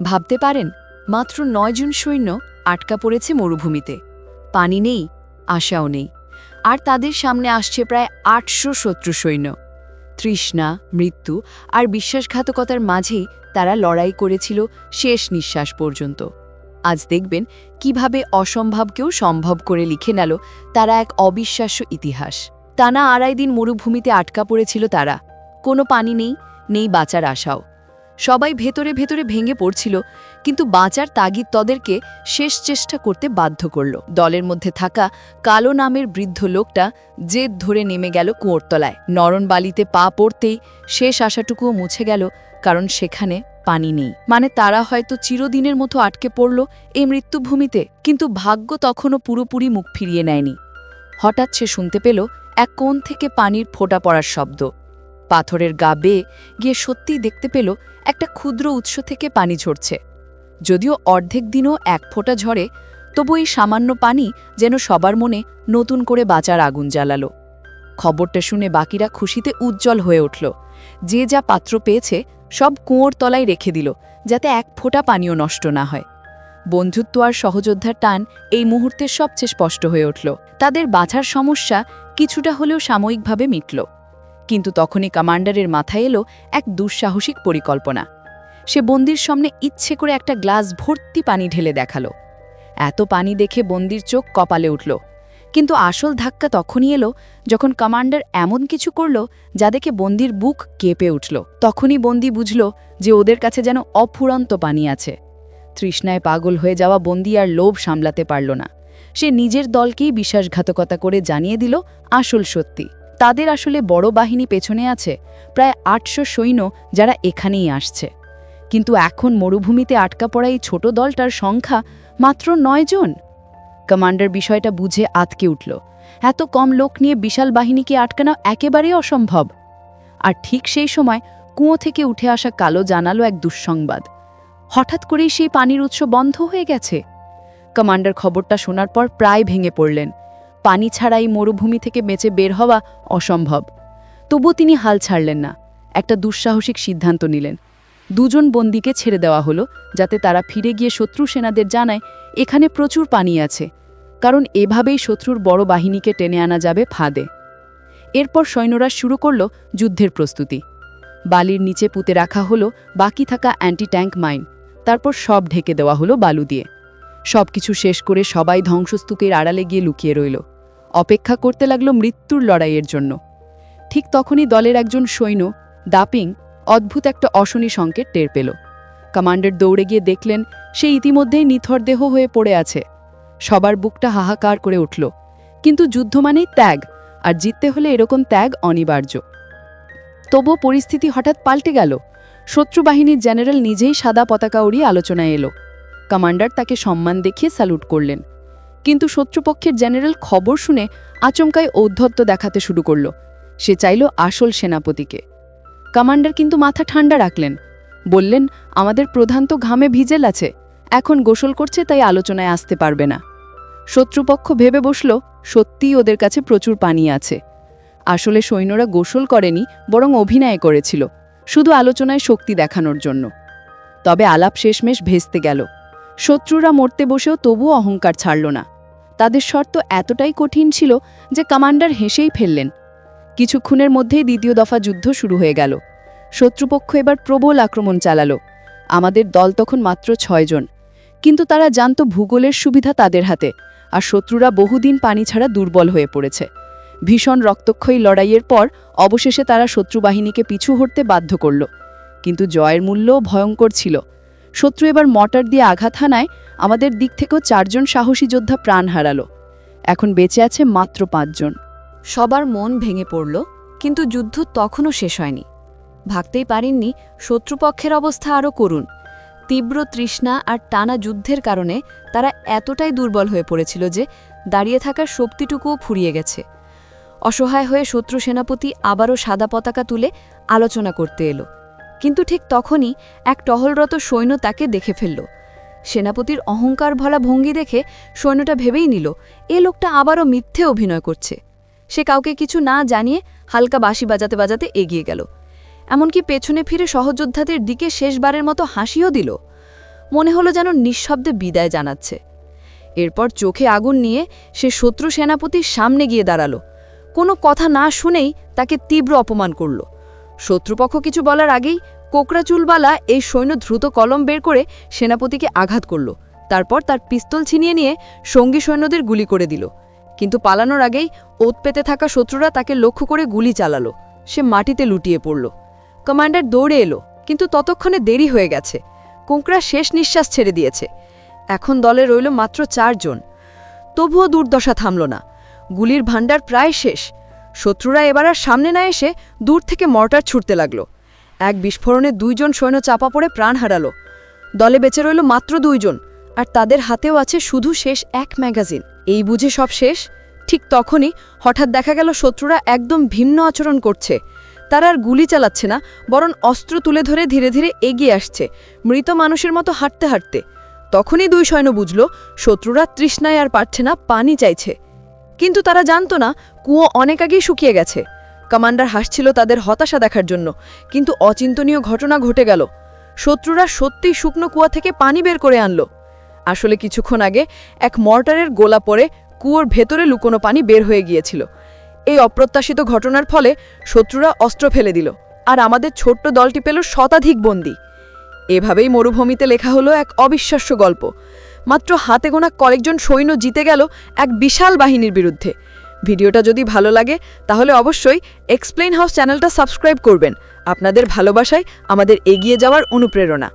ভাবতে পারেন, মাত্র ৯ জন সৈন্য আটকা পড়েছে মরুভূমিতে। পানি নেই, আশাও নেই। আর তাদের সামনে আসছে প্রায় ৮০০ শত্রু সৈন্য। তৃষ্ণা, মৃত্যু আর বিশ্বাসঘাতকতার মাঝেই তারা লড়াই করেছিল শেষ নিঃশ্বাস পর্যন্ত। আজ দেখবেন কিভাবে অসম্ভবকেও সম্ভব করে লিখে নিল তারা এক অবিশ্বাস্য ইতিহাস। টানা ২.৫ দিন মরুভূমিতে আটকা পড়েছিল তারা। কোনো পানি নেই, নেই বাঁচার আশাও। সবাই ভেতরে ভেতরে ভেঙে পড়ছিল, কিন্তু বাঁচার তাগিদ তাদেরকে শেষ চেষ্টা করতে বাধ্য করল। দলের মধ্যে থাকা কালো নামের বৃদ্ধ লোকটা জেদ ধরে নেমে গেল কুয়োর তলায়। নরম বালিতে পা পড়তেই শেষ আশাটুকুও মুছে গেল, কারণ সেখানে পানি নেই। মানে তারা হয়তো চিরদিনের মতো আটকে পড়ল এই মৃত্যুভূমিতে। কিন্তু ভাগ্য তখনও পুরোপুরি মুখ ফিরিয়ে নেয়নি। হঠাৎ সে শুনতে পেল এক কোণ থেকে পানির ফোঁটা পড়ার শব্দ। পাথরের গা বেয়ে গিয়ে সত্যিই দেখতে পেল একটা ক্ষুদ্র উৎস থেকে পানি ঝরছে। যদিও অর্ধেক দিনও এক ফোঁটা ঝরে, তবু এই সামান্য পানি যেন সবার মনে নতুন করে বাঁচার আগুন জ্বালালো। খবরটা শুনে বাকিরা খুশিতে উজ্জ্বল হয়ে উঠল। যে যা পাত্র পেয়েছে সব কুয়োর তলায় রেখে দিল, যাতে এক ফোঁটা পানিও নষ্ট না হয়। বন্ধুত্ব আর সহযোদ্ধার টান এই মুহূর্তে সবচেয়ে স্পষ্ট হয়ে উঠল। তাদের বাঁচার সমস্যা কিছুটা হলেও সাময়িকভাবে মিটল। কিন্তু তখনই কমান্ডারের মাথায় এলো এক দুঃসাহসিক পরিকল্পনা। সে বন্দির সামনে ইচ্ছে করে একটা গ্লাস ভর্তি পানি ঢেলে দেখালো। এত পানি দেখে বন্দির চোখ কপালে উঠল। কিন্তু আসল ধাক্কা তখনই এলো যখন কমান্ডার এমন কিছু করল যা দেখে বন্দির বুক কেঁপে উঠল। তখনই বন্দি বুঝল যে ওদের কাছে যেন অফুরন্ত পানি আছে। তৃষ্ণায় পাগল হয়ে যাওয়া বন্দি আর লোভ সামলাতে পারল না। সে নিজের দলকেই বিশ্বাসঘাতকতা করে জানিয়ে দিল আসল সত্যি। তাদের আসলে বড় বাহিনী পেছনে আছে, প্রায় ৮০০ সৈন্য, যারা এখানেই আসছে। কিন্তু এখন মরুভূমিতে আটকা পড়া এই ছোট দলটার সংখ্যা মাত্র ৯ জন। কমান্ডার বিষয়টা বুঝে আঁতকে উঠল। এত কম লোক নিয়ে বিশাল বাহিনীকে আটকানো একেবারেই অসম্ভব। আর ঠিক সেই সময় কুয়ো থেকে উঠে আসা কালো জানালো এক দুঃসংবাদ। হঠাৎ করেই সেই পানির উৎস বন্ধ হয়ে গেছে। কমান্ডার খবরটা শোনার পর প্রায় ভেঙে পড়লেন। পানি ছাড়াই মরুভূমি থেকে বেঁচে বের হওয়া অসম্ভব। তবু তিনি হাল ছাড়লেন না। একটা দুঃসাহসিক সিদ্ধান্ত নিলেন। ২ জন বন্দীকে ছেড়ে দেওয়া হলো, যাতে তারা ফিরে গিয়ে শত্রু সেনাদের জানায় এখানে প্রচুর পানি আছে, কারণ এভাবেই শত্রুর বড় বাহিনীকে টেনে আনা যাবে ফাঁদে। এরপর সৈন্যরা শুরু করল যুদ্ধের প্রস্তুতি। বালির নিচে পুঁতে রাখা হলো বাকি থাকা অ্যান্টি ট্যাঙ্ক মাইন। তারপর সব ঢেকে দেওয়া হলো বালু দিয়ে। সবকিছু শেষ করে সবাই ধ্বংসস্তূপের আড়ালে গিয়ে লুকিয়ে রইল। অপেক্ষা করতে লাগলো মৃত্যুর লড়াইয়ের জন্য। ঠিক তখনই দলের একজন সৈন্য, দাপিং, অদ্ভুত একটা অশনি সংকেত টের পেল। কমান্ডার দৌড়ে গিয়ে দেখলেন সে ইতিমধ্যেই নিথর দেহ হয়ে পড়ে আছে। সবার বুকটা হাহাকার করে উঠল। কিন্তু যুদ্ধ মানেই ত্যাগ, আর জিততে হলে এরকম ত্যাগ অনিবার্য। তবুও পরিস্থিতি হঠাৎ পাল্টে গেল। শত্রু বাহিনীর জেনারেল নিজেই সাদা পতাকা উড়িয়ে আলোচনায় এলো। কমান্ডার তাকে সম্মান দেখিয়ে স্যালুট করলেন। কিন্তু শত্রুপক্ষের জেনারেল খবর শুনে আচমকাই ঔদ্ধত্য দেখাতে শুরু করল। সে চাইল আসল সেনাপতিকে। কমান্ডার কিন্তু মাথা ঠান্ডা রাখলেন। বললেন, আমাদের প্রধান তো ঘামে ভিজেল আছে, এখন গোসল করছে, তাই আলোচনায় আসতে পারবে না। শত্রুপক্ষ ভেবে বসল সত্যিই ওদের কাছে প্রচুর পানি আছে। আসলে সৈন্যরা গোসল করেনি, বরং অভিনয় করেছিল, শুধু আলোচনায় শক্তি দেখানোর জন্য। তবে আলাপ শেষমেশ ভেস্তে গেল। শত্রুরা মরতে বসেও তবুও অহংকার ছাড়ল না। তাদের শর্ত এতটাই কঠিন ছিল যে কমান্ডার হেসেই ফেললেন। কিছুক্ষণের মধ্যেই দ্বিতীয় দফা যুদ্ধ শুরু হয়ে গেল। শত্রুপক্ষ এবার প্রবল আক্রমণ চালালো। আমাদের দল তখন মাত্র ৬ জন। কিন্তু তারা জানত ভূগোলের সুবিধা তাদের হাতে, আর শত্রুরা বহুদিন পানি ছাড়া দুর্বল হয়ে পড়েছে। ভীষণ রক্তক্ষয়ী লড়াইয়ের পর অবশেষে তারা শত্রু বাহিনীকে পিছু হটতে বাধ্য করল। কিন্তু জয়ের মূল্যও ভয়ঙ্কর ছিল। শত্রু এবার মর্টার দিয়ে আঘাত হানায় আমাদের দিক থেকেও ৪ জন সাহসী যোদ্ধা প্রাণ হারালো। এখন বেঁচে আছে মাত্র ৫ জন। সবার মন ভেঙে পড়ল, কিন্তু যুদ্ধ তখনও শেষ হয়নি। ভাবতেই পারেননি শত্রুপক্ষের অবস্থা আরও করুণ। তীব্র তৃষ্ণা আর টানা যুদ্ধের কারণে তারা এতটাই দুর্বল হয়ে পড়েছিল যে দাঁড়িয়ে থাকার শক্তিটুকুও ফুরিয়ে গেছে। অসহায় হয়ে শত্রু সেনাপতি আবারও সাদা পতাকা তুলে আলোচনা করতে এলো। কিন্তু ঠিক তখনই এক টহলরত সৈন্য তাকে দেখে ফেলল। সেনাপতির অহংকার ভরা ভঙ্গি দেখে সৈন্যটা ভেবেই নিল এ লোকটা আবারও মিথ্যে অভিনয় করছে। সে কাউকে কিছু না জানিয়ে হালকা বাঁশি বাজাতে বাজাতে এগিয়ে গেল। এমনকি পেছনে ফিরে সহযোদ্ধাদের দিকে শেষবারের মতো হাসিও দিল। মনে হলো যেন নিঃশব্দে বিদায় জানাচ্ছে। এরপর চোখে আগুন নিয়ে সে শত্রু সেনাপতির সামনে গিয়ে দাঁড়ালো। কোনো কথা না শুনেই তাকে তীব্র অপমান করল। শত্রুপক্ষ কিছু বলার আগেই কোকড়া চুলবালা এই সৈন্য দ্রুত কলম বের করে সেনাপতিকে আঘাত করল। তারপর তার পিস্তল ছিনিয়ে নিয়ে সঙ্গী সৈন্যদের গুলি করে দিল। কিন্তু পালানোর আগেই ওত পেতে থাকা শত্রুরা তাকে লক্ষ্য করে গুলি চালালো। সে মাটিতে লুটিয়ে পড়ল। কমান্ডার দৌড়ে এলো, কিন্তু ততক্ষণে দেরি হয়ে গেছে। কোকড়া শেষ নিঃশ্বাস ছেড়ে দিয়েছে। এখন দলে রইল মাত্র 4 জন। তবুও দুর্দশা থামল না। গুলির ভাণ্ডার প্রায় শেষ। শত্রুরা এবার আর সামনে না এসে দূর থেকে মর্টার ছুটতে লাগল। এক বিস্ফোরণে 2 জন সৈন্য চাপা পড়ে প্রাণ হারালো। দলে বেঁচে রইল মাত্র 2 জন, আর তাদের হাতেও আছে শুধু শেষ এক ম্যাগাজিন। এই বুঝে সব শেষ? ঠিক তখনই হঠাৎ দেখা গেল শত্রুরা একদম ভিন্ন আচরণ করছে। তারা আর গুলি চালাচ্ছে না, বরং অস্ত্র তুলে ধরে ধীরে ধীরে এগিয়ে আসছে, মৃত মানুষের মতো হাঁটতে হাঁটতে। তখনই 2 সৈন্য বুঝল শত্রুরা তৃষ্ণায় আর পারছে না, পানি চাইছে। কিন্তু তারা জানত না কুয়ো অনেক আগেই শুকিয়ে গেছে। কমান্ডার হাসছিল তাদের হতাশা দেখার জন্য, কিন্তু অচিন্তনীয় ঘটনা ঘটে গেল। শত্রুরা সত্যিই শুকনো কুয়া থেকে পানি বের করে আনল। আসলে কিছুক্ষণ আগে এক মর্টারের গোলা পড়ে কুয়োর ভেতরে লুকোনো পানি বের হয়ে গিয়েছিল। এই অপ্রত্যাশিত ঘটনার ফলে শত্রুরা অস্ত্র ফেলে দিল, আর আমাদের ছোট্ট দলটি পেল শতাধিক বন্দী। এভাবেই মরুভূমিতে লেখা হলো এক অবিশ্বাস্য গল্প। মাত্র হাতে গোনা কয়েকজন সৈন্য জিতে গেল এক বিশাল বাহিনীর বিরুদ্ধে। ভিডিওটা যদি ভালো লাগে তাহলে অবশ্যই এক্সপ্লেইন হাউস চ্যানেলটা সাবস্ক্রাইব করবেন। আপনাদের ভালোবাসায় আমাদের এগিয়ে যাওয়ার অনুপ্রেরণা।